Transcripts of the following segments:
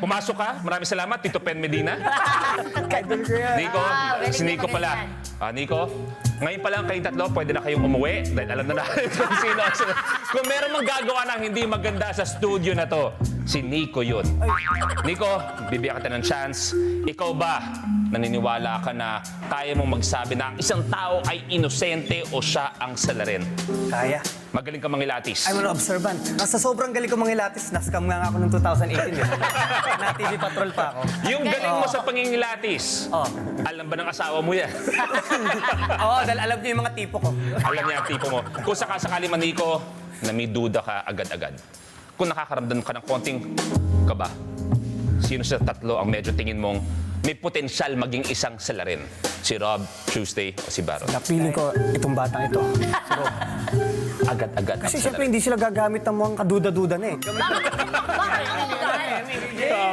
Pumasok ka. Maraming salamat, Tito Pen Medina. Idol ko yan. Nico, galing si Nico na, pala. Nico, ngayon pa lang kayong tatlo, pwede na kayong umuwi. Dahil alam na natin kung sino. Kung meron mang gagawa ng hindi maganda sa studio na to, si Nico yun. Nico, bibigyan kita ng chance. Ikaw ba, naniniwala ka na kaya mong magsabi na ang isang tao ay inosente o siya ang salarin? Kaya. Magaling ka mangilatis. I'm an observant. Nasa sobrang galing ko mangilatis, nascam nga ako noong 2018. Na TV Patrol pa ako. Yung galing mo sa pangingilatis, Oh. alam ba ng asawa mo yan? Oo, dahil alam niyo yung mga tipo ko. Alam niya ang tipo mo. Kung sakasakali man, Nico, na may duda ka agad-agad. Kung nakakaramdam ka ng konting kaba, sino sa tatlo ang medyo tingin mong may potensyal maging isang salarin? Si Rob, Tuesday, o si Baron? Napiling ko itong batang ito. Pero, Agad-agad ang kasi siyempre salarin. hindi sila gagamit ng mga kaduda-duda na eh.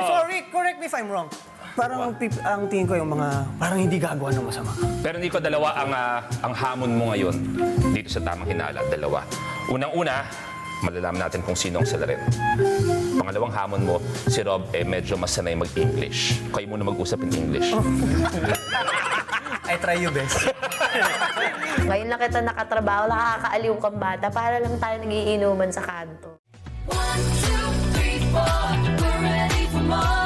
Sorry, correct me if I'm wrong. Parang ang tingin ko yung mga parang hindi gagawa ng masama. Pero Nico, dalawa ang hamon mo ngayon dito sa Tamang Hinala. Dalawa. Unang-una, malalaman natin kung sino ang salarin. Pangalawang hamon mo, si Rob medyo mas sanay mag-English. Kayo muna mag-usap in English. I try you best. Ngayon lang kita nakatrabaho, nakakaaliw kang bata. Para lang tayo nagiinuman sa kanto. 1, 2, 3, 4, we're ready for more.